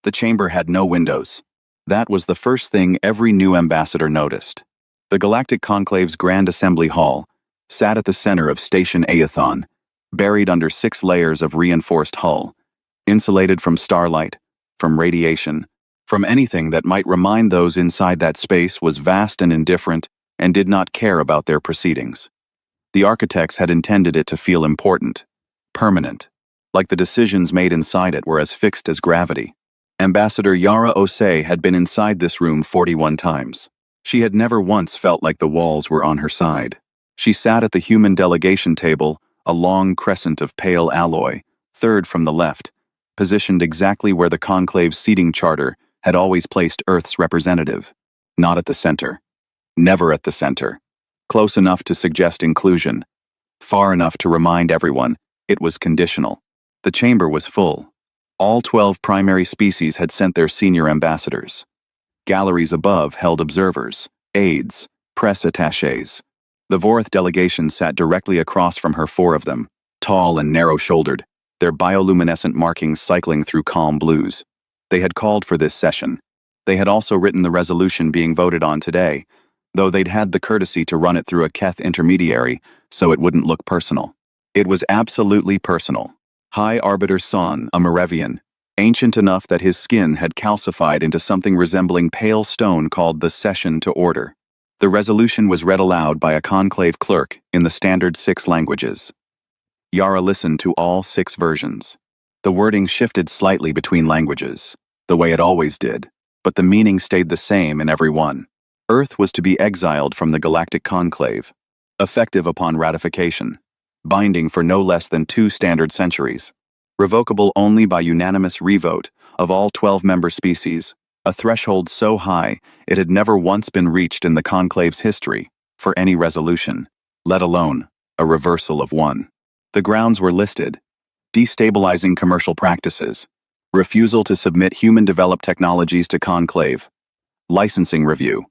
The chamber had no windows. That was the first thing every new ambassador noticed. The Galactic Conclave's Grand Assembly Hall sat at the center of Station Aethon, buried under 6 layers of reinforced hull, insulated from starlight, from radiation, from anything that might remind those inside that space was vast and indifferent and did not care about their proceedings. The architects had intended it to feel important, permanent, like the decisions made inside it were as fixed as gravity. Ambassador Yara Osei had been inside this room 41 times. She had never once felt like the walls were on her side. She sat at the human delegation table, a long crescent of pale alloy, third from the left, positioned exactly where the Conclave's seating charter had always placed Earth's representative. Not at the center. Never at the center. Close enough to suggest inclusion. Far enough to remind everyone it was conditional. The chamber was full. All 12 primary species had sent their senior ambassadors. Galleries above held observers, aides, press attachés. The Vorith delegation sat directly across from her, 4 of them, tall and narrow-shouldered, their bioluminescent markings cycling through calm blues. They had called for this session. They had also written the resolution being voted on today, though they'd had the courtesy to run it through a Keth intermediary so it wouldn't look personal. It was absolutely personal. High Arbiter Son, a Moravian, ancient enough that his skin had calcified into something resembling pale stone, called the session to order. The resolution was read aloud by a conclave clerk in the standard 6 languages. Yara listened to all 6 versions. The wording shifted slightly between languages, the way it always did, but the meaning stayed the same in every one. Earth was to be exiled from the Galactic Conclave, effective upon ratification, binding for no less than 2 standard centuries, revocable only by unanimous revote of all 12 member species, a threshold so high it had never once been reached in the Conclave's history for any resolution, let alone a reversal of one. The grounds were listed: destabilizing commercial practices, refusal to submit human-developed technologies to Conclave, licensing review,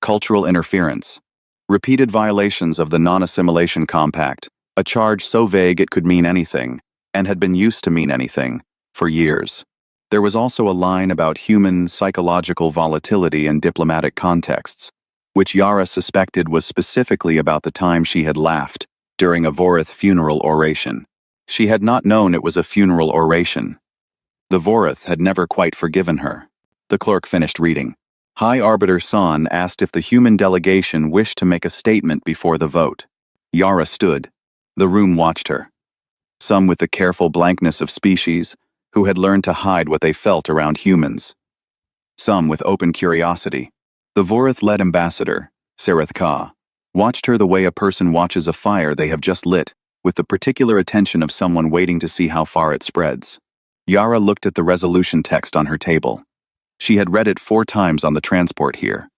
cultural interference, repeated violations of the Non-Assimilation Compact, a charge so vague it could mean anything, and had been used to mean anything, for years. There was also a line about human psychological volatility in diplomatic contexts, which Yara suspected was specifically about the time she had laughed during a Vorith funeral oration. She had not known it was a funeral oration. The Vorith had never quite forgiven her. The clerk finished reading. High Arbiter Son asked if the human delegation wished to make a statement before the vote. Yara stood. The room watched her. Some with the careful blankness of species who had learned to hide what they felt around humans. Some with open curiosity. The Vorith-led ambassador, Sereth Ka, watched her the way a person watches a fire they have just lit, with the particular attention of someone waiting to see how far it spreads. Yara looked at the resolution text on her table. She had read it 4 times on the transport here.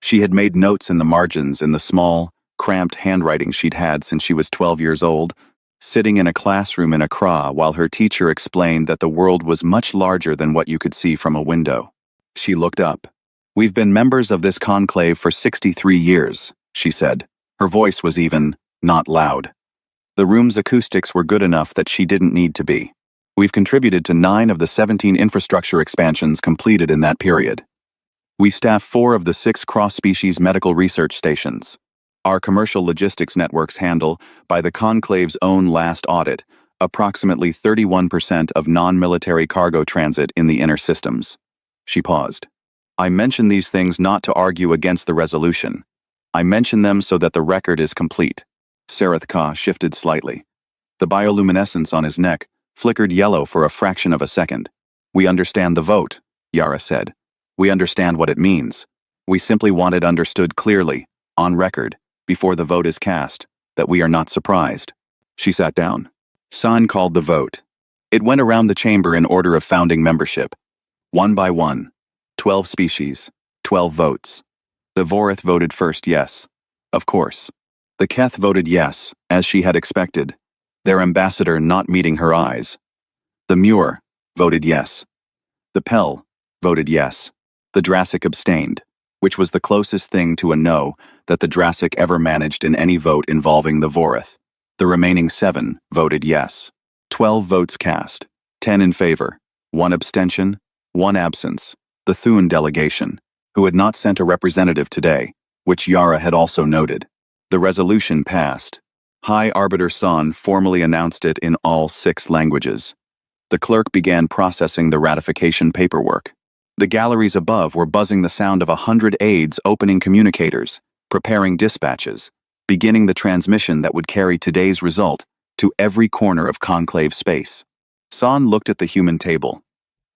She had made notes in the margins in the small, cramped handwriting she'd had since she was 12 years old, sitting in a classroom in Accra while her teacher explained that the world was much larger than what you could see from a window. She looked up. "We've been members of this conclave for 63 years, she said. Her voice was even, not loud. The room's acoustics were good enough that she didn't need to be. We've contributed to 9 of the 17 infrastructure expansions completed in that period. We staff 4 of the 6 cross-species medical research stations. Our commercial logistics networks handle, by the conclave's own last audit, approximately 31% of non-military cargo transit in the inner systems." She paused. "I mention these things not to argue against the resolution. I mention them so that the record is complete." Sereth Ka shifted slightly. The bioluminescence on his neck flickered yellow for a fraction of a second. "We understand the vote," Yara said. "We understand what it means. We simply want it understood clearly, on record, before the vote is cast, that we are not surprised." She sat down. San called the vote. It went around the chamber in order of founding membership. One by one. 12 species, 12 votes. The Vorith voted first yes. Of course. The Keth voted yes, as she had expected, their ambassador not meeting her eyes. The Muir voted yes. The Pell voted yes. The Drassic abstained, which was the closest thing to a no that the Drassic ever managed in any vote involving the Vorith. The remaining 7 voted yes. 12 votes cast, 10 in favor, 1 abstention, One absence, the Thun delegation, who had not sent a representative today, which Yara had also noted. The resolution passed. High Arbiter San formally announced it in all 6 languages. The clerk began processing the ratification paperwork. The galleries above were buzzing the sound of 100 aides opening communicators, preparing dispatches, beginning the transmission that would carry today's result to every corner of conclave space. San looked at the human table.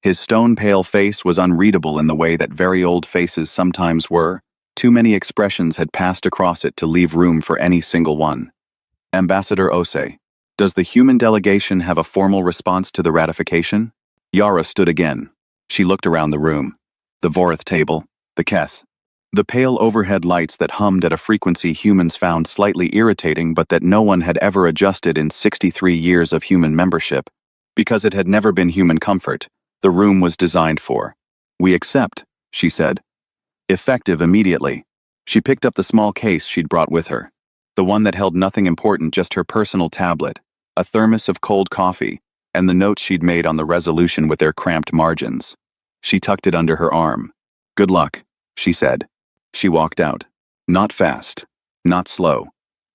His stone-pale face was unreadable in the way that very old faces sometimes were. Too many expressions had passed across it to leave room for any single one. Ambassador Ose, does the human delegation have a formal response to the ratification? Yara stood again. She looked around the room. The Vorith table, the Keth. The pale overhead lights that hummed at a frequency humans found slightly irritating but that no one had ever adjusted in 63 years of human membership. Because it had never been human comfort, the room was designed for. We accept, she said. Effective immediately. She picked up the small case she'd brought with her. The one that held nothing important, just her personal tablet, a thermos of cold coffee, and the notes she'd made on the resolution with their cramped margins. She tucked it under her arm. Good luck, she said. She walked out. Not fast. Not slow.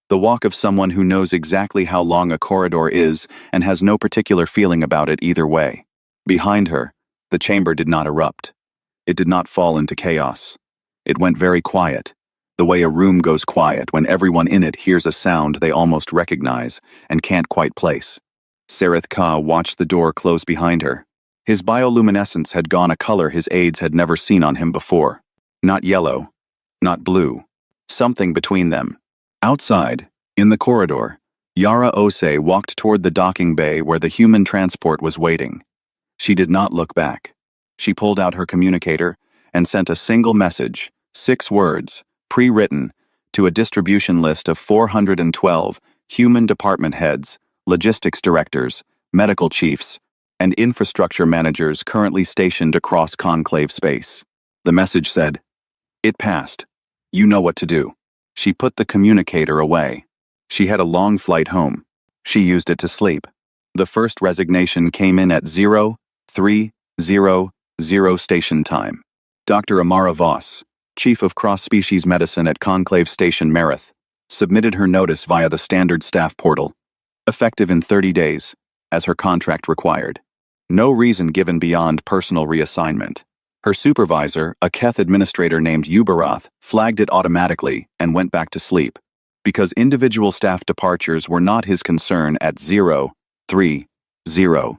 The walk of someone who knows exactly how long a corridor is and has no particular feeling about it either way. Behind her, the chamber did not erupt. It did not fall into chaos. It went very quiet, the way a room goes quiet when everyone in it hears a sound they almost recognize and can't quite place. Sarith Ka watched the door close behind her. His bioluminescence had gone a color his aides had never seen on him before. Not yellow, not blue. Something between them. Outside, in the corridor, Yara Ose walked toward the docking bay where the human transport was waiting. She did not look back. She pulled out her communicator and sent a single message, 6 words, pre-written, to a distribution list of 412 human department heads, logistics directors, medical chiefs, and infrastructure managers currently stationed across conclave space. The message said, "It passed. You know what to do." She put the communicator away. She had a long flight home. She used it to sleep. The first resignation came in at 0300 station time. Dr. Amara Voss, Chief of Cross-Species Medicine at Conclave Station Marith, submitted her notice via the standard staff portal, effective in 30 days, as her contract required. No reason given beyond personal reassignment. Her supervisor, a Keth administrator named Ubarath, flagged it automatically and went back to sleep, because individual staff departures were not his concern at 0300.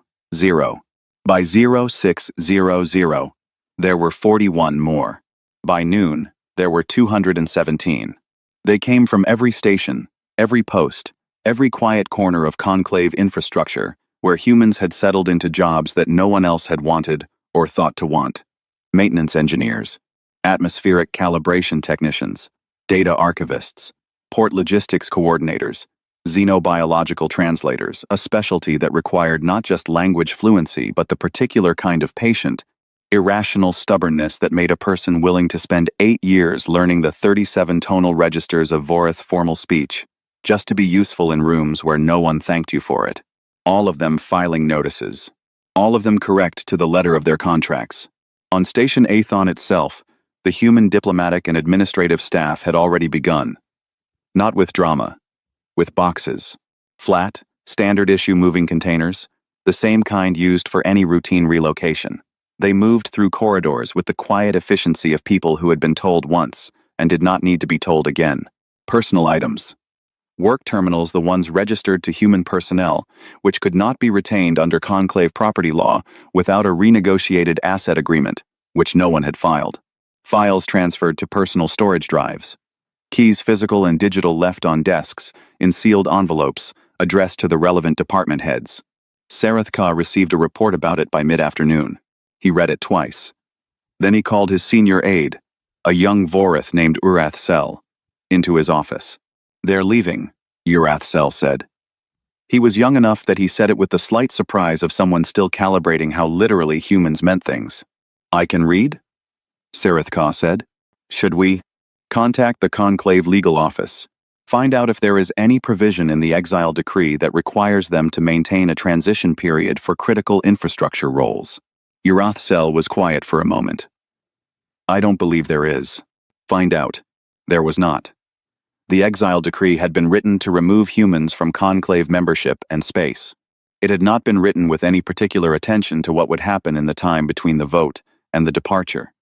By 0600, there were 41 more. By noon, there were 217. They came from every station, every post, every quiet corner of conclave infrastructure where humans had settled into jobs that no one else had wanted or thought to want. Maintenance engineers, atmospheric calibration technicians, data archivists, port logistics coordinators, xenobiological translators, a specialty that required not just language fluency but the particular kind of patient, irrational stubbornness that made a person willing to spend 8 years learning the 37 tonal registers of Vorith formal speech, just to be useful in rooms where no one thanked you for it. All of them filing notices. All of them correct to the letter of their contracts. On Station Athon itself, the human diplomatic and administrative staff had already begun. Not with drama. With boxes. Flat, standard-issue moving containers, the same kind used for any routine relocation. They moved through corridors with the quiet efficiency of people who had been told once and did not need to be told again. Personal items. Work terminals, the ones registered to human personnel, which could not be retained under conclave property law without a renegotiated asset agreement, which no one had filed. Files transferred to personal storage drives. Keys, physical and digital, left on desks, in sealed envelopes, addressed to the relevant department heads. Sarith Ka received a report about it by mid-afternoon. He read it twice. Then he called his senior aide, a young Vorith named Urath Sel, into his office. "They're leaving," Urath Sel said. He was young enough that he said it with the slight surprise of someone still calibrating how literally humans meant things. "I can read?" Sarith Ka said. "Should we?" "Contact the Conclave Legal Office. Find out if there is any provision in the Exile decree that requires them to maintain a transition period for critical infrastructure roles." Urathcel was quiet for a moment. I don't believe there is. Find out. There was not. The Exile decree had been written to remove humans from Conclave membership and space. It had not been written with any particular attention to what would happen in the time between the vote and the departure.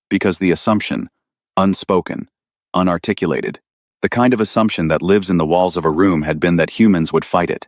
Because the assumption, unspoken, unarticulated, the kind of assumption that lives in the walls of a room had been that humans would fight it,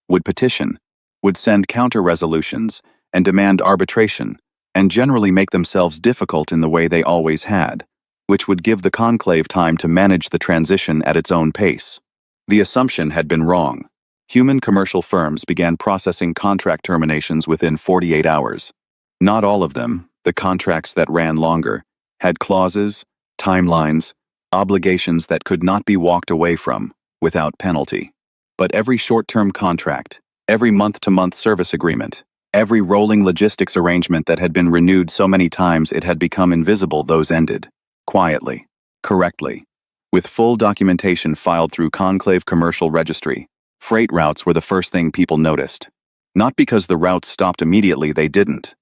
would petition, would send counter-resolutions, and demand arbitration, and generally make themselves difficult in the way they always had, which would give the Conclave time to manage the transition at its own pace. The assumption had been wrong. Human commercial firms began processing contract terminations within 48 hours. Not all of them, the contracts that ran longer, had clauses, timelines, obligations that could not be walked away from without penalty. But every short-term contract, every month-to-month service agreement, every rolling logistics arrangement that had been renewed so many times it had become invisible, those ended. Quietly, correctly, with full documentation filed through Conclave Commercial Registry. Freight routes were the first thing people noticed. Not because the routes stopped immediately, they didn't.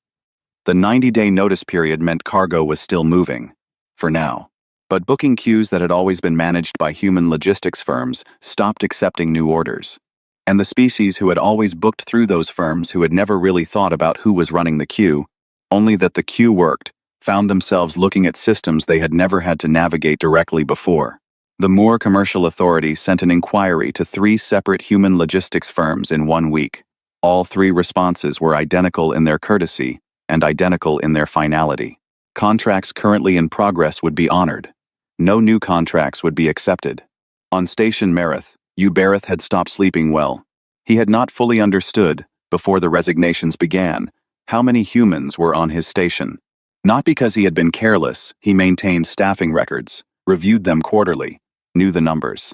The 90-day notice period meant cargo was still moving. For now. But booking queues that had always been managed by human logistics firms stopped accepting new orders. And the species who had always booked through those firms, who had never really thought about who was running the queue, only that the queue worked, found themselves looking at systems they had never had to navigate directly before. The Moore Commercial Authority sent an inquiry to 3 separate human logistics firms in 1 week. All 3 responses were identical in their courtesy and identical in their finality. Contracts currently in progress would be honored. No new contracts would be accepted. On Station Merith, Uberith had stopped sleeping well. He had not fully understood, before the resignations began, how many humans were on his station. Not because he had been careless, he maintained staffing records, reviewed them quarterly, knew the numbers.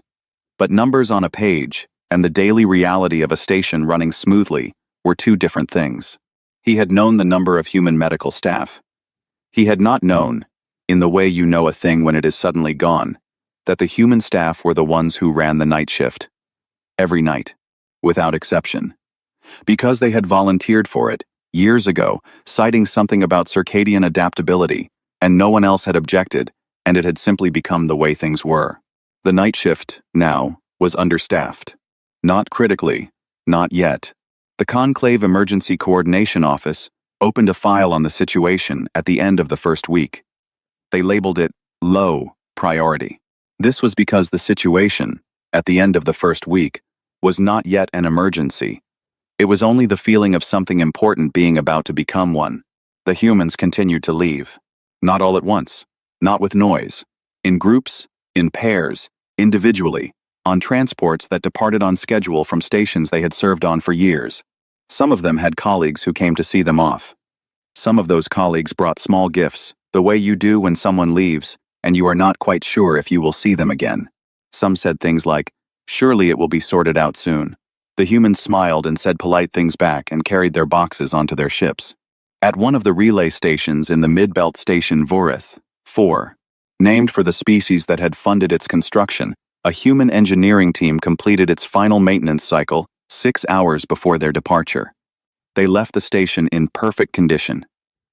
But numbers on a page, and the daily reality of a station running smoothly, were 2 different things. He had known the number of human medical staff. He had not known, in the way you know a thing when it is suddenly gone, that the human staff were the ones who ran the night shift. Every night, without exception. Because they had volunteered for it, years ago, citing something about circadian adaptability, and no one else had objected, and it had simply become the way things were. The night shift, now, was understaffed. Not critically, not yet. The Conclave Emergency Coordination Office opened a file on the situation at the end of the first week. They labeled it low priority. This was because the situation, at the end of the first week, was not yet an emergency. It was only the feeling of something important being about to become one. The humans continued to leave. Not all at once, not with noise. In groups, in pairs, individually, on transports that departed on schedule from stations they had served on for years. Some of them had colleagues who came to see them off. Some of those colleagues brought small gifts, the way you do when someone leaves, and you are not quite sure if you will see them again. Some said things like, "Surely it will be sorted out soon." The humans smiled and said polite things back and carried their boxes onto their ships. At one of the relay stations in the Midbelt Station Vorith, 4, named for the species that had funded its construction, a human engineering team completed its final maintenance cycle 6 hours before their departure. They left the station in perfect condition.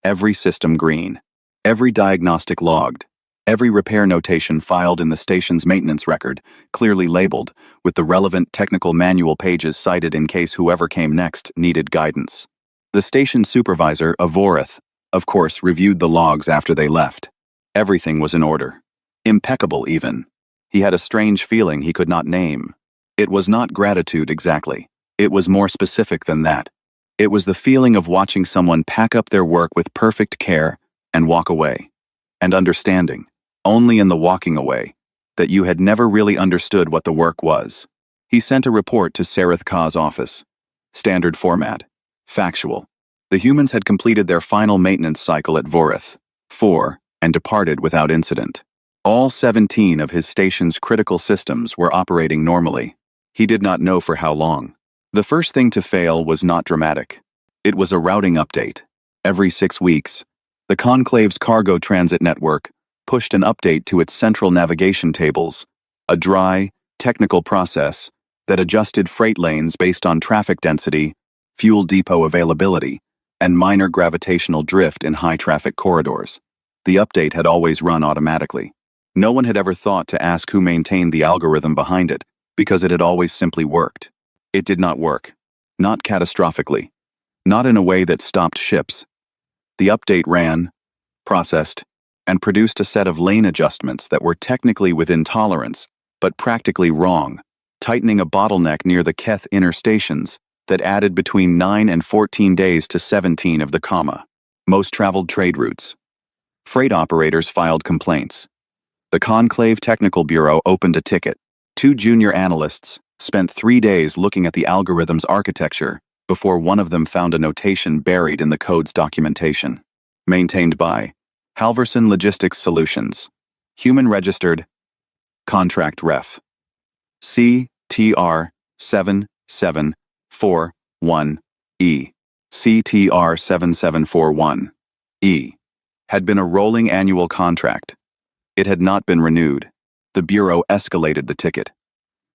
Every system green. Every diagnostic logged. Every repair notation filed in the station's maintenance record, clearly labeled, with the relevant technical manual pages cited in case whoever came next needed guidance. The station supervisor, Avorith, of course, reviewed the logs after they left. Everything was in order. Impeccable, even. He had a strange feeling he could not name. It was not gratitude exactly. It was more specific than that. It was the feeling of watching someone pack up their work with perfect care and walk away. And understanding, only in the walking away, that you had never really understood what the work was. He sent a report to Sarith Ka's office. Standard format. Factual. The humans had completed their final maintenance cycle at Vorith, 4, and departed without incident. All 17 of his station's critical systems were operating normally. He did not know for how long. The first thing to fail was not dramatic. It was a routing update. Every 6 weeks, the Conclave's cargo transit network pushed an update to its central navigation tables, a dry, technical process that adjusted freight lanes based on traffic density, fuel depot availability, and minor gravitational drift in high-traffic corridors. The update had always run automatically. No one had ever thought to ask who maintained the algorithm behind it, because it had always simply worked. It did not work. Not catastrophically. Not in a way that stopped ships. The update ran, processed, and produced a set of lane adjustments that were technically within tolerance, but practically wrong, tightening a bottleneck near the Keth inner stations that added between 9 and 14 days to 17 of the most traveled trade routes. Freight operators filed complaints. The Conclave Technical Bureau opened a ticket. 2 junior analysts spent 3 days looking at the algorithm's architecture before one of them found a notation buried in the code's documentation. Maintained by Halverson Logistics Solutions. Human Registered. Contract Ref. CTR 7741E. CTR 7741E. Had been a rolling annual contract. It had not been renewed. The Bureau escalated the ticket.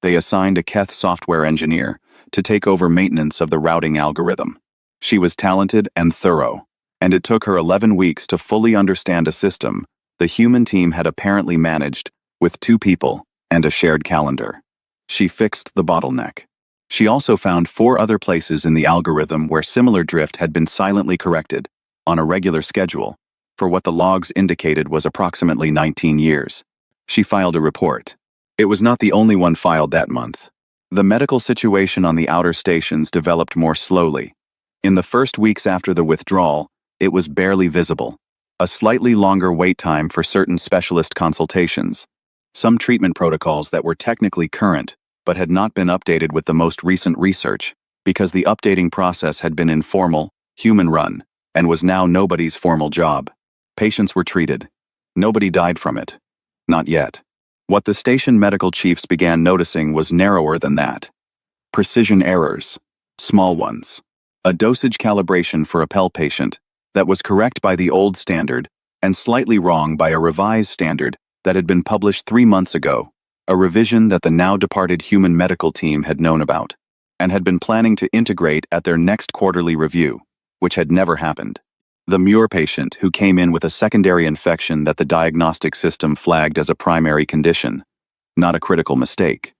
They assigned a Keth software engineer to take over maintenance of the routing algorithm. She was talented and thorough, and it took her 11 weeks to fully understand a system the human team had apparently managed with 2 people and a shared calendar. She fixed the bottleneck. She also found 4 other places in the algorithm where similar drift had been silently corrected, on a regular schedule, for what the logs indicated was approximately 19 years. She filed a report. It was not the only one filed that month. The medical situation on the outer stations developed more slowly. In the first weeks after the withdrawal, it was barely visible. A slightly longer wait time for certain specialist consultations. Some treatment protocols that were technically current, but had not been updated with the most recent research, because the updating process had been informal, human-run, and was now nobody's formal job. Patients were treated. Nobody died from it. Not yet. What the station medical chiefs began noticing was narrower than that. Precision errors. Small ones. A dosage calibration for a PEL patient that was correct by the old standard and slightly wrong by a revised standard that had been published 3 months ago, a revision that the now-departed human medical team had known about, and had been planning to integrate at their next quarterly review, which had never happened. The Muir patient who came in with a secondary infection that the diagnostic system flagged as a primary condition. Not a critical mistake.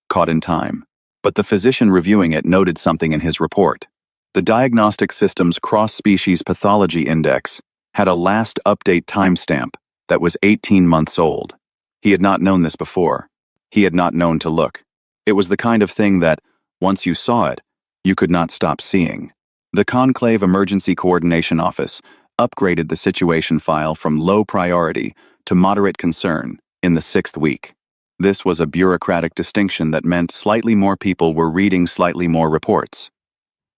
Caught in time. But the physician reviewing it noted something in his report. The diagnostic system's cross-species pathology index had a last update timestamp that was 18 months old. He had not known this before. He had not known to look. It was the kind of thing that, once you saw it, you could not stop seeing. The Conclave Emergency Coordination Office upgraded the situation file from low priority to moderate concern in the 6th week. This was a bureaucratic distinction that meant slightly more people were reading slightly more reports.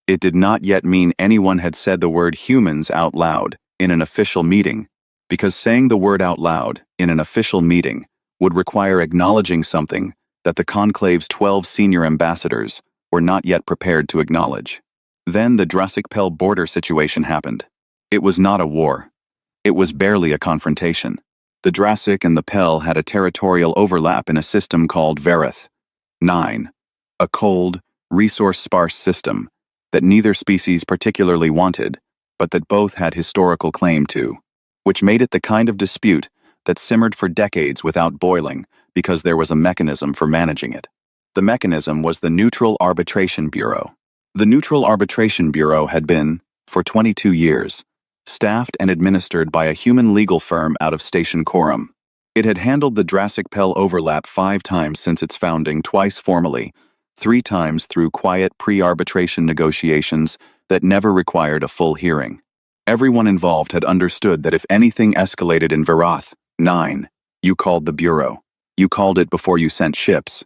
It did not yet mean anyone had said the word humans out loud in an official meeting, because saying the word out loud in an official meeting would require acknowledging something that the Conclave's 12 senior ambassadors were not yet prepared to acknowledge. Then the Drassic-Pell border situation happened. It was not a war. It was barely a confrontation. The Drassic and the Pell had a territorial overlap in a system called Verith 9, a cold, resource-sparse system that neither species particularly wanted, but that both had historical claim to, which made it the kind of dispute that simmered for decades without boiling because there was a mechanism for managing it. The mechanism was the Neutral Arbitration Bureau. The Neutral Arbitration Bureau had been, for 22 years, staffed and administered by a human legal firm out of Station Coram. It had handled the Drassic-Pell overlap 5 times since its founding, twice formally, 3 times through quiet pre-arbitration negotiations that never required a full hearing. Everyone involved had understood that if anything escalated in Verith 9, you called the Bureau. You called it before you sent ships.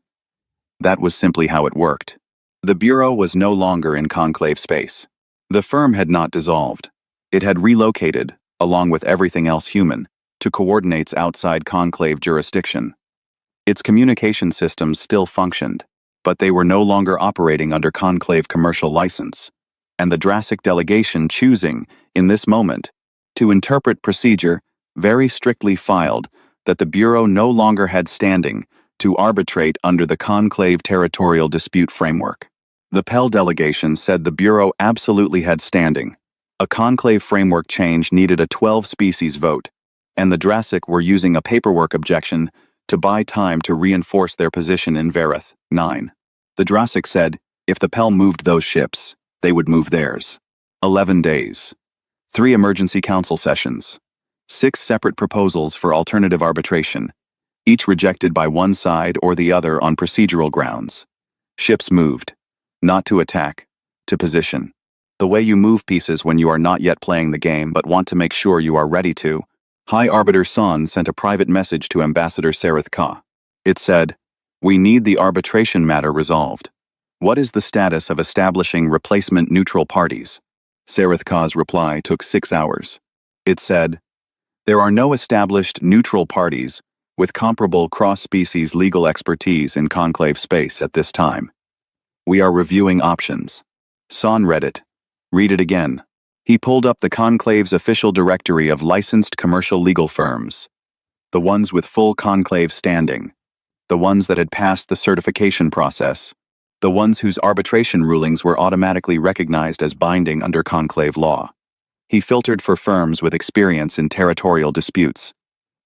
That was simply how it worked. The Bureau was no longer in Conclave space. The firm had not dissolved. It had relocated, along with everything else human, to coordinates outside Conclave jurisdiction. Its communication systems still functioned, but they were no longer operating under Conclave commercial license, and the Drassic delegation choosing, in this moment, to interpret procedure very strictly filed that the Bureau no longer had standing to arbitrate under the Conclave territorial dispute framework. The Pell delegation said the Bureau absolutely had standing, A conclave framework change needed a 12-species vote, and the Drassic were using a paperwork objection to buy time to reinforce their position in Vareth 9. The Drassic said, if the Pel moved those ships, they would move theirs. 11 days. 3 emergency council sessions. 6 separate proposals for alternative arbitration, each rejected by one side or the other on procedural grounds. Ships moved. Not to attack, to position. The way you move pieces when you are not yet playing the game but want to make sure you are ready to. High Arbiter San sent a private message to Ambassador Sareth Ka. It said, "We need the arbitration matter resolved. What is the status of establishing replacement neutral parties?" Sareth Ka's reply took 6 hours. It said, "There are no established neutral parties with comparable cross-species legal expertise in conclave space at this time. We are reviewing options." San read it. Read it again. He pulled up the conclave's official directory of licensed commercial legal firms. The ones with full conclave standing. The ones that had passed the certification process. The ones whose arbitration rulings were automatically recognized as binding under conclave law. He filtered for firms with experience in territorial disputes.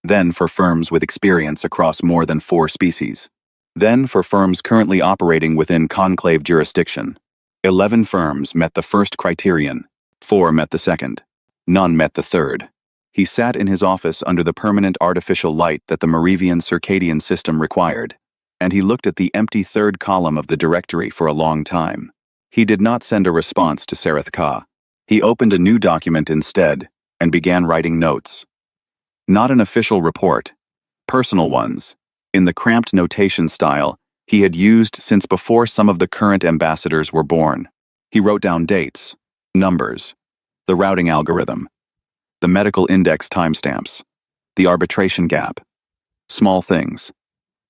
Then for firms with experience across more than 4 species. Then for firms currently operating within conclave jurisdiction. 11 firms met the first criterion. 4 met the second. None met the third. He sat in his office under the permanent artificial light that the Merivian circadian system required, and he looked at the empty third column of the directory for a long time. He did not send a response to Sareth Ka. He opened a new document instead and began writing notes. Not an official report. Personal ones, in the cramped notation style he had used since before some of the current ambassadors were born. He wrote down dates, numbers, the routing algorithm, the medical index timestamps, the arbitration gap. Small things.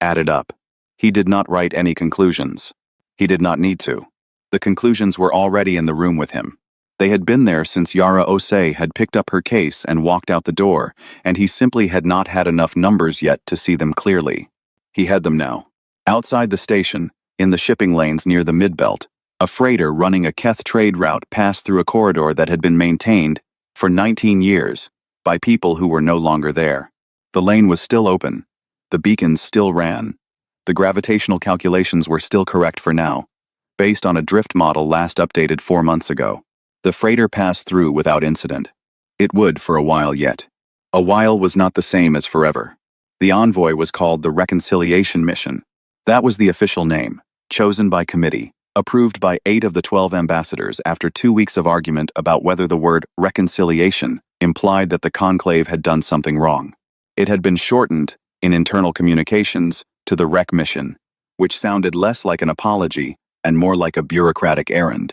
Added up. He did not write any conclusions. He did not need to. The conclusions were already in the room with him. They had been there since Yara Osei had picked up her case and walked out the door, and he simply had not had enough numbers yet to see them clearly. He had them now. Outside the station, in the shipping lanes near the Midbelt, a freighter running a Keth trade route passed through a corridor that had been maintained for 19 years by people who were no longer there. The lane was still open. The beacons still ran. The gravitational calculations were still correct for now, based on a drift model last updated 4 months ago. The freighter passed through without incident. It would for a while yet. A while was not the same as forever. The envoy was called the Reconciliation Mission. That was the official name, chosen by committee, approved by 8 of the 12 ambassadors after 2 weeks of argument about whether the word reconciliation implied that the conclave had done something wrong. It had been shortened, in internal communications, to the Rec Mission, which sounded less like an apology and more like a bureaucratic errand,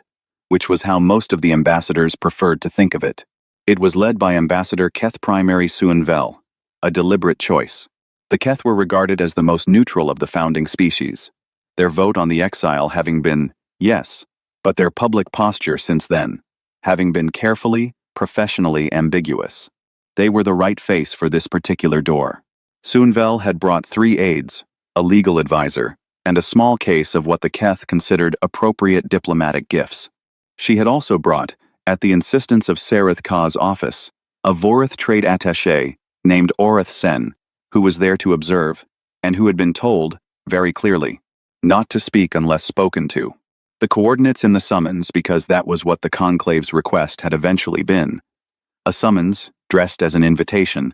which was how most of the ambassadors preferred to think of it. It was led by Ambassador Keth Primary Suunvel, a deliberate choice. The Keth were regarded as the most neutral of the founding species, their vote on the Exile having been yes, but their public posture since then having been carefully, professionally ambiguous. They were the right face for this particular door. Suunvel had brought 3 aides, a legal advisor, and a small case of what the Keth considered appropriate diplomatic gifts. She had also brought, at the insistence of Sareth Ka's office, a Vorith trade attaché named Orith Sen, who was there to observe, and who had been told, very clearly, not to speak unless spoken to. The coordinates in the summons, because that was what the conclave's request had eventually been. A summons, dressed as an invitation,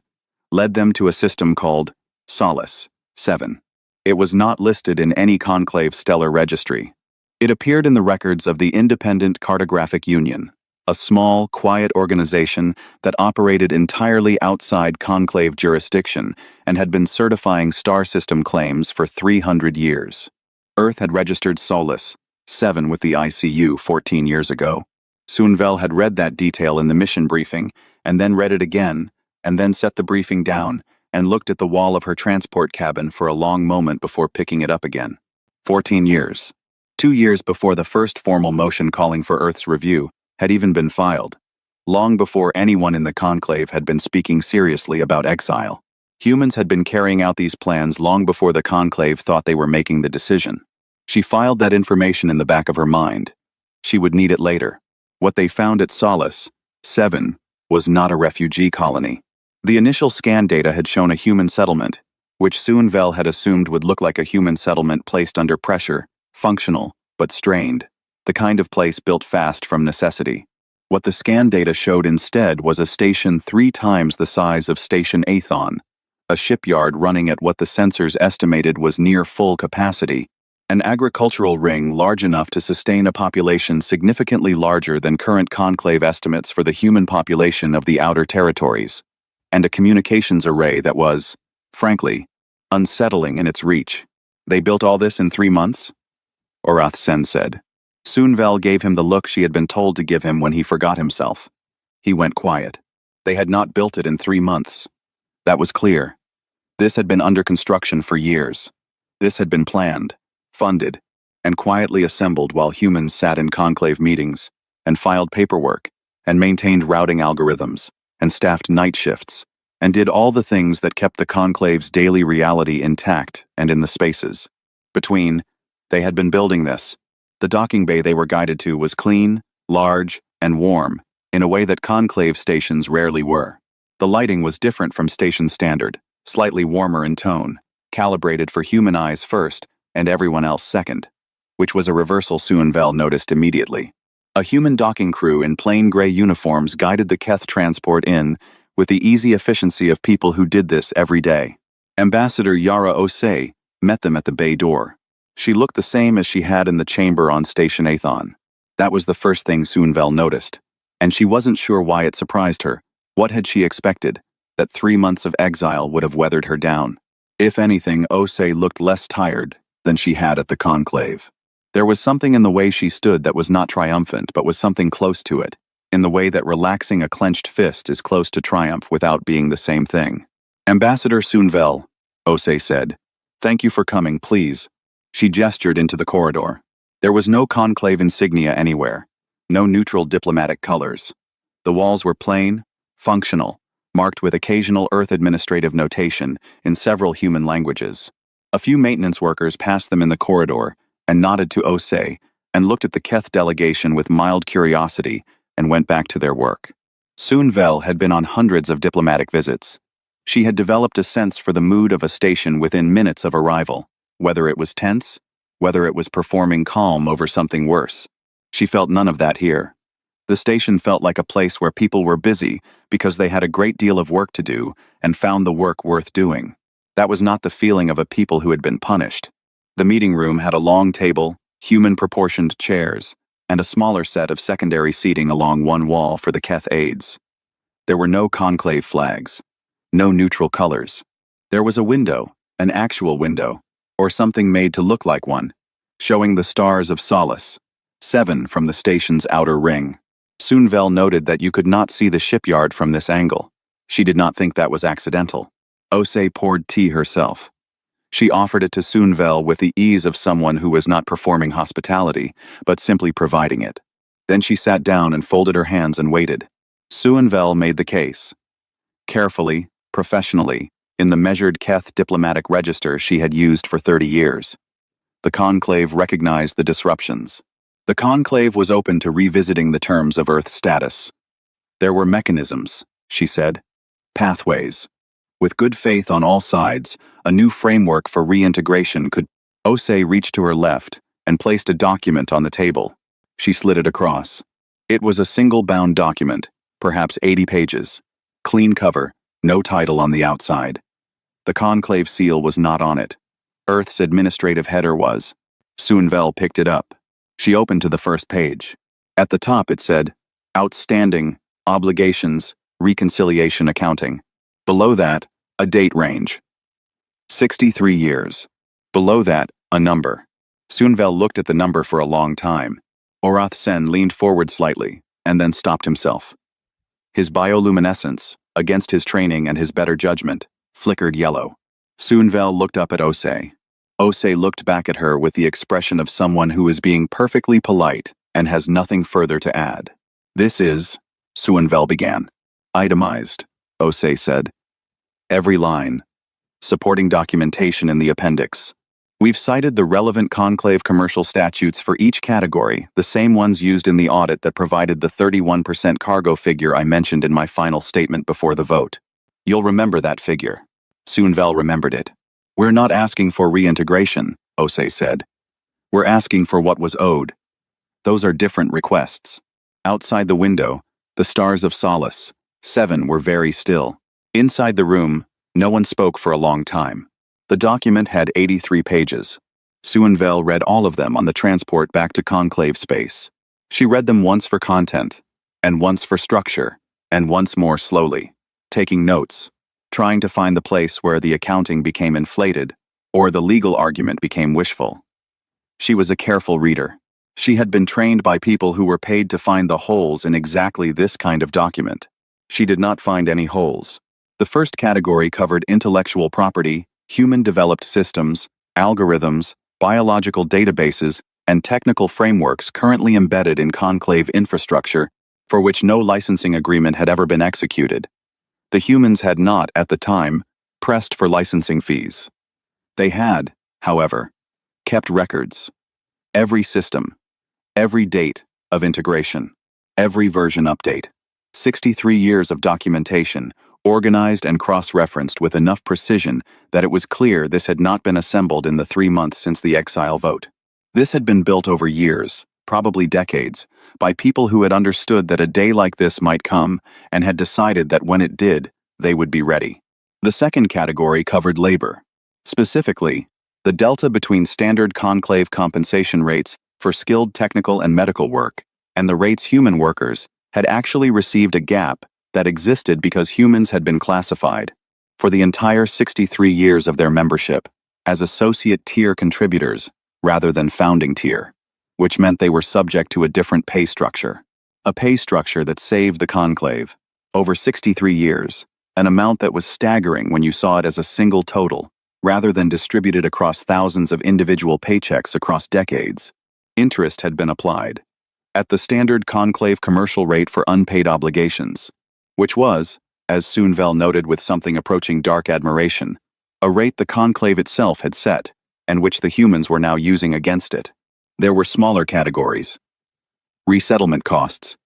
led them to a system called Solace 7. It was not listed in any conclave stellar registry. It appeared in the records of the Independent Cartographic Union, a small, quiet organization that operated entirely outside conclave jurisdiction and had been certifying star system claims for 300 years. Earth had registered Solace 7 with the ICU 14 years ago. Suunvel had read that detail in the mission briefing, and then read it again, and then set the briefing down, and looked at the wall of her transport cabin for a long moment before picking it up again. 14 years. 2 years before the first formal motion calling for Earth's review had even been filed. Long before anyone in the conclave had been speaking seriously about exile. Humans had been carrying out these plans long before the conclave thought they were making the decision. She filed that information in the back of her mind. She would need it later. What they found at Solace 7 was not a refugee colony. The initial scan data had shown a human settlement, which Soonvel had assumed would look like a human settlement placed under pressure, functional, but strained, the kind of place built fast from necessity. What the scan data showed instead was a station 3 times the size of Station Athon, a shipyard running at what the sensors estimated was near full capacity, an agricultural ring large enough to sustain a population significantly larger than current conclave estimates for the human population of the outer territories, and a communications array that was, frankly, unsettling in its reach. They built all this in 3 months? Orath Sen said. Soonvel gave him the look she had been told to give him when he forgot himself. He went quiet. They had not built it in 3 months. That was clear. This had been under construction for years. This had been planned, funded, and quietly assembled while humans sat in conclave meetings, and filed paperwork, and maintained routing algorithms, and staffed night shifts, and did all the things that kept the conclave's daily reality intact and in the spaces. Between, they had been building this. The docking bay they were guided to was clean, large, and warm, in a way that conclave stations rarely were. The lighting was different from station standard, slightly warmer in tone, calibrated for human eyes first and everyone else second, which was a reversal Soonvel noticed immediately. A human docking crew in plain gray uniforms guided the Keth transport in with the easy efficiency of people who did this every day. Ambassador Yara Osei met them at the bay door. She looked the same as she had in the chamber on Station Athon. That was the first thing Soonvel noticed, and she wasn't sure why it surprised her. What had she expected? That 3 months of exile would have weathered her down. If anything, Osei looked less tired than she had at the conclave. There was something in the way she stood that was not triumphant, but was something close to it, in the way that relaxing a clenched fist is close to triumph without being the same thing. Ambassador Soonvel, Osei said, "Thank you for coming, please." She gestured into the corridor. There was no conclave insignia anywhere, no neutral diplomatic colors. The walls were plain, functional, marked with occasional Earth administrative notation in several human languages. A few maintenance workers passed them in the corridor and nodded to Osei and looked at the Keth delegation with mild curiosity and went back to their work. Soonvel had been on hundreds of diplomatic visits. She had developed a sense for the mood of a station within minutes of arrival, whether it was tense, whether it was performing calm over something worse. She felt none of that here. The station felt like a place where people were busy because they had a great deal of work to do and found the work worth doing. That was not the feeling of a people who had been punished. The meeting room had a long table, human-proportioned chairs, and a smaller set of secondary seating along one wall for the Keth aides. There were no conclave flags, no neutral colors. There was a window, an actual window, or something made to look like one, showing the stars of Solace, 7 from the station's outer ring. Soonvel noted that you could not see the shipyard from this angle. She did not think that was accidental. Osei poured tea herself. She offered it to Soonvel with the ease of someone who was not performing hospitality, but simply providing it. Then she sat down and folded her hands and waited. Soonvel made the case. Carefully, professionally, in the measured Keth diplomatic register she had used for 30 years. The conclave recognized the disruptions. The conclave was open to revisiting the terms of Earth status. There were mechanisms, she said, pathways. With good faith on all sides, a new framework for reintegration could. Osei reached to her left and placed a document on the table. She slid it across. It was a single-bound document, perhaps 80 pages. Clean cover, no title on the outside. The conclave seal was not on it. Earth's administrative header was. Soonvel picked it up. She opened to the first page. At the top it said, Outstanding, Obligations, Reconciliation Accounting. Below that, a date range. 63 years. Below that, a number. Soonvel looked at the number for a long time. Orath Sen leaned forward slightly, and then stopped himself. His bioluminescence, against his training and his better judgment, flickered yellow. Soonvel looked up at Osei. Osei looked back at her with the expression of someone who is being perfectly polite and has nothing further to add. This is, Soonvel began. Itemized, Osei said. Every line. Supporting documentation in the appendix. We've cited the relevant conclave commercial statutes for each category, the same ones used in the audit that provided the 31% cargo figure I mentioned in my final statement before the vote. You'll remember that figure. Soonvel remembered it. We're not asking for reintegration, Osei said. We're asking for what was owed. Those are different requests. Outside the window, the stars of solace, 7, were very still. Inside the room, no one spoke for a long time. The document had 83 pages. Soonvel read all of them on the transport back to conclave space. She read them once for content, and once for structure, and once more slowly, taking notes, trying to find the place where the accounting became inflated, or the legal argument became wishful. She was a careful reader. She had been trained by people who were paid to find the holes in exactly this kind of document. She did not find any holes. The first category covered intellectual property, human-developed systems, algorithms, biological databases, and technical frameworks currently embedded in conclave infrastructure for which no licensing agreement had ever been executed. The humans had not, at the time, pressed for licensing fees. They had, however, kept records. Every system, every date of integration, every version update, 63 years of documentation, organized and cross-referenced with enough precision that it was clear this had not been assembled in the 3 months since the Exile vote. This had been built over years, probably decades, by people who had understood that a day like this might come and had decided that when it did, they would be ready. The second category covered labor. Specifically, the delta between standard conclave compensation rates for skilled technical and medical work and the rates human workers had actually received a gap that existed because humans had been classified, for the entire 63 years of their membership, as associate tier contributors rather than founding tier, which meant they were subject to a different pay structure. A pay structure that saved the conclave, over 63 years, an amount that was staggering when you saw it as a single total, rather than distributed across thousands of individual paychecks across decades. Interest had been applied, at the standard conclave commercial rate for unpaid obligations, which was, as Soonvel noted with something approaching dark admiration, a rate the conclave itself had set, and which the humans were now using against it. There were smaller categories. Resettlement costs,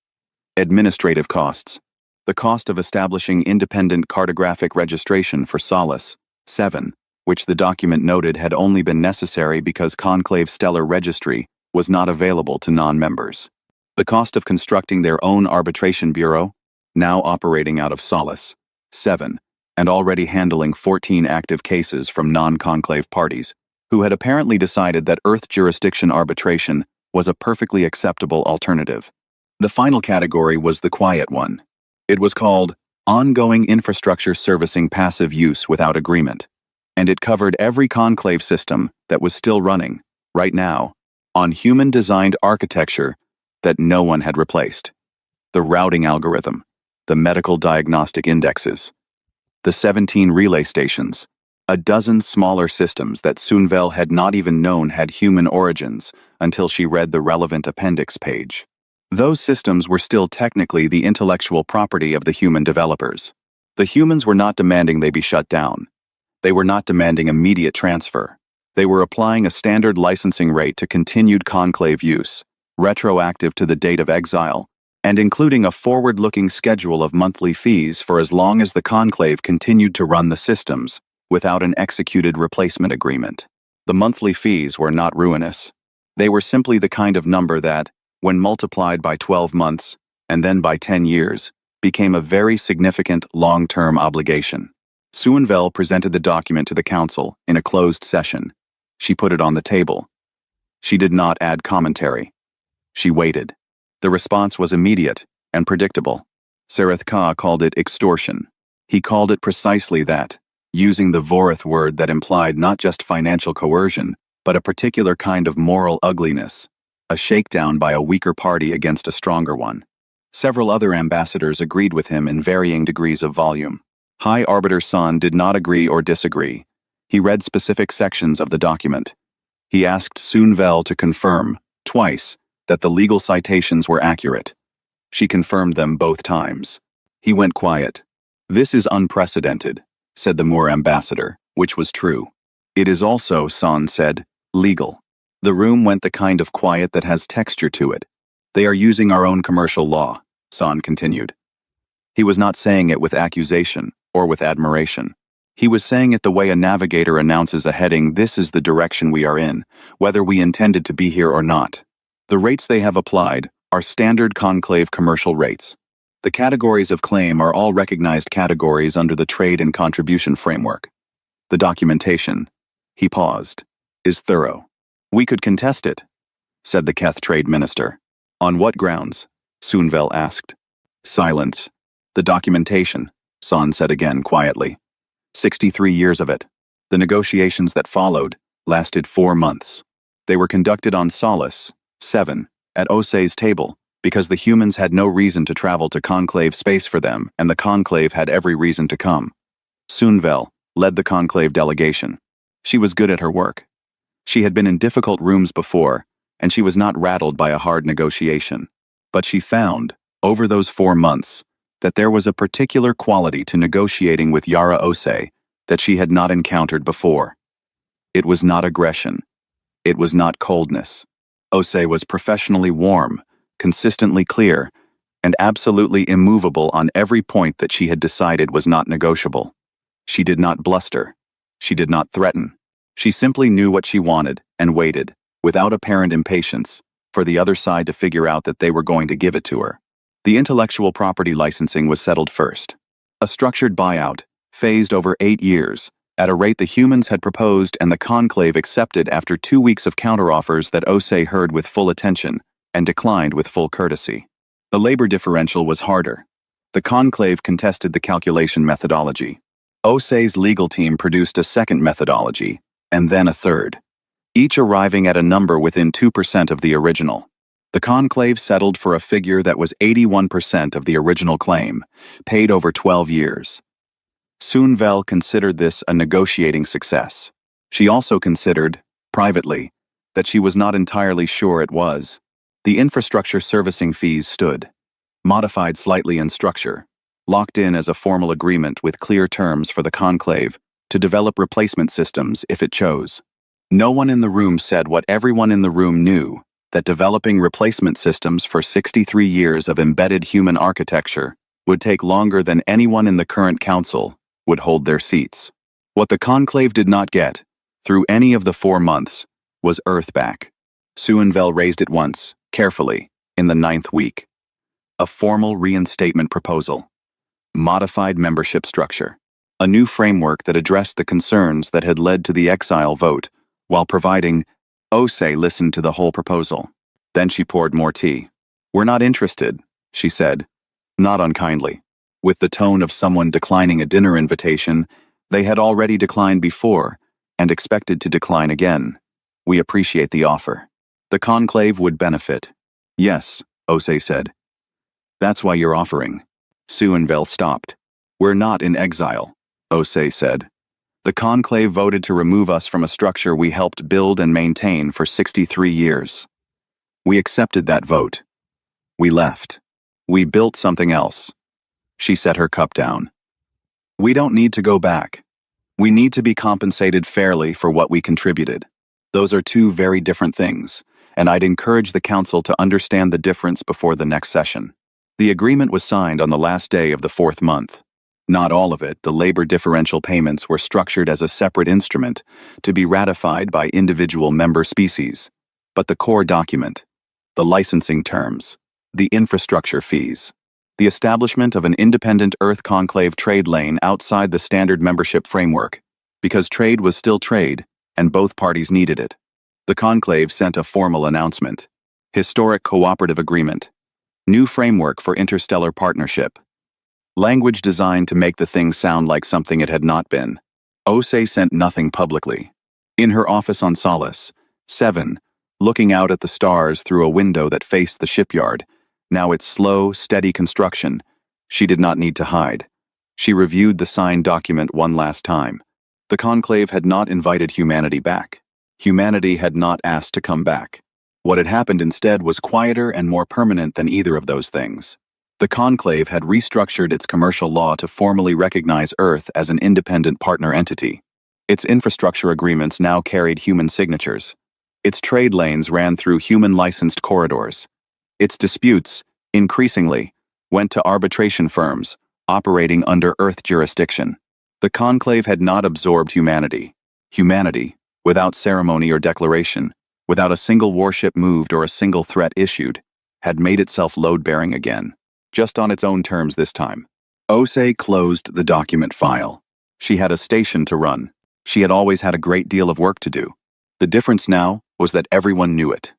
administrative costs, the cost of establishing independent cartographic registration for Solace, 7, which the document noted had only been necessary because Conclave Stellar Registry was not available to non-members. The cost of constructing their own arbitration bureau, now operating out of Solace, 7, and already handling 14 active cases from non-conclave parties, who had apparently decided that Earth jurisdiction arbitration was a perfectly acceptable alternative. The final category was the quiet one. It was called Ongoing Infrastructure Servicing Passive Use Without Agreement, and it covered every conclave system that was still running, right now, on human-designed architecture that no one had replaced. The routing algorithm, the medical diagnostic indexes, the 17 relay stations, a dozen smaller systems that Soonvel had not even known had human origins until she read the relevant appendix page. Those systems were still technically the intellectual property of the human developers. The humans were not demanding they be shut down. They were not demanding immediate transfer. They were applying a standard licensing rate to continued conclave use, retroactive to the date of Exile, and including a forward-looking schedule of monthly fees for as long as the conclave continued to run the systems without an executed replacement agreement. The monthly fees were not ruinous. They were simply the kind of number that, when multiplied by 12 months, and then by 10 years, became a very significant long-term obligation. Soonvel presented the document to the council in a closed session. She put it on the table. She did not add commentary. She waited. The response was immediate and predictable. Sareth Ka called it extortion. He called it precisely that, using the Vorith word that implied not just financial coercion, but a particular kind of moral ugliness, a shakedown by a weaker party against a stronger one. Several other ambassadors agreed with him in varying degrees of volume. High Arbiter San did not agree or disagree. He read specific sections of the document. He asked Soonvel to confirm, twice, that the legal citations were accurate. She confirmed them both times. He went quiet. "This is unprecedented," said the Moor ambassador, which was true. It is also, San said, legal. The room went the kind of quiet that has texture to it. They are using our own commercial law, San continued. He was not saying it with accusation or with admiration. He was saying it the way a navigator announces a heading, this is the direction we are in, whether we intended to be here or not. The rates they have applied are standard conclave commercial rates. The categories of claim are all recognized categories under the trade and contribution framework. The documentation, he paused, is thorough. We could contest it, said the Keth trade minister. On what grounds? Sunvel asked. Silence. The documentation, San said again quietly. 63 years of it. The negotiations that followed lasted 4 months. They were conducted on Solace, 7, at Osei's table, because the humans had no reason to travel to conclave space for them, and the conclave had every reason to come. Sunvel led the conclave delegation. She was good at her work. She had been in difficult rooms before, and she was not rattled by a hard negotiation. But she found, over those 4 months, that there was a particular quality to negotiating with Yara Osei that she had not encountered before. It was not aggression. It was not coldness. Osei was professionally warm, consistently clear, and absolutely immovable on every point that she had decided was not negotiable. She did not bluster. She did not threaten. She simply knew what she wanted and waited, without apparent impatience, for the other side to figure out that they were going to give it to her. The intellectual property licensing was settled first. A structured buyout, phased over 8 years, at a rate the humans had proposed and the conclave accepted after 2 weeks of counteroffers that Osei heard with full attention and declined with full courtesy. The labor differential was harder. The conclave contested the calculation methodology. Osei's legal team produced a second methodology, and then a third, each arriving at a number within 2% of the original. The conclave settled for a figure that was 81% of the original claim, paid over 12 years. Sunvel considered this a negotiating success. She also considered, privately, that she was not entirely sure it was. The infrastructure servicing fees stood, modified slightly in structure, locked in as a formal agreement with clear terms for the conclave to develop replacement systems if it chose. No one in the room said what everyone in the room knew, that developing replacement systems for 63 years of embedded human architecture would take longer than anyone in the current council would hold their seats. What the conclave did not get, through any of the 4 months, was Earth back. Sunvel raised it once, carefully, in the 9th week. A formal reinstatement proposal. Modified membership structure. A new framework that addressed the concerns that had led to the Exile vote, while providing. Osei listened to the whole proposal. Then she poured more tea. We're not interested, she said, not unkindly. With the tone of someone declining a dinner invitation, they had already declined before, and expected to decline again. We appreciate the offer. The conclave would benefit. Yes, Osei said. That's why you're offering. Sunvel stopped. We're not in exile, Osei said. The conclave voted to remove us from a structure we helped build and maintain for 63 years. We accepted that vote. We left. We built something else. She set her cup down. We don't need to go back. We need to be compensated fairly for what we contributed. Those are two very different things, and I'd encourage the council to understand the difference before the next session. The agreement was signed on the last day of the 4th month. Not all of it, the labor differential payments were structured as a separate instrument to be ratified by individual member species. But the core document, the licensing terms, the infrastructure fees, the establishment of an independent Earth conclave trade lane outside the standard membership framework, because trade was still trade, and both parties needed it. The conclave sent a formal announcement. Historic cooperative agreement. New framework for interstellar partnership. Language designed to make the thing sound like something it had not been. Osei sent nothing publicly. In her office on Solace, 7, looking out at the stars through a window that faced the shipyard, now its slow, steady construction, she did not need to hide. She reviewed the signed document one last time. The conclave had not invited humanity back. Humanity had not asked to come back. What had happened instead was quieter and more permanent than either of those things. The conclave had restructured its commercial law to formally recognize Earth as an independent partner entity. Its infrastructure agreements now carried human signatures. Its trade lanes ran through human-licensed corridors. Its disputes, increasingly, went to arbitration firms, operating under Earth jurisdiction. The Conclave had not absorbed humanity. Humanity, without ceremony or declaration, without a single warship moved or a single threat issued, had made itself load-bearing again, just on its own terms this time. Osei closed the document file. She had a station to run. She had always had a great deal of work to do. The difference now was that everyone knew it.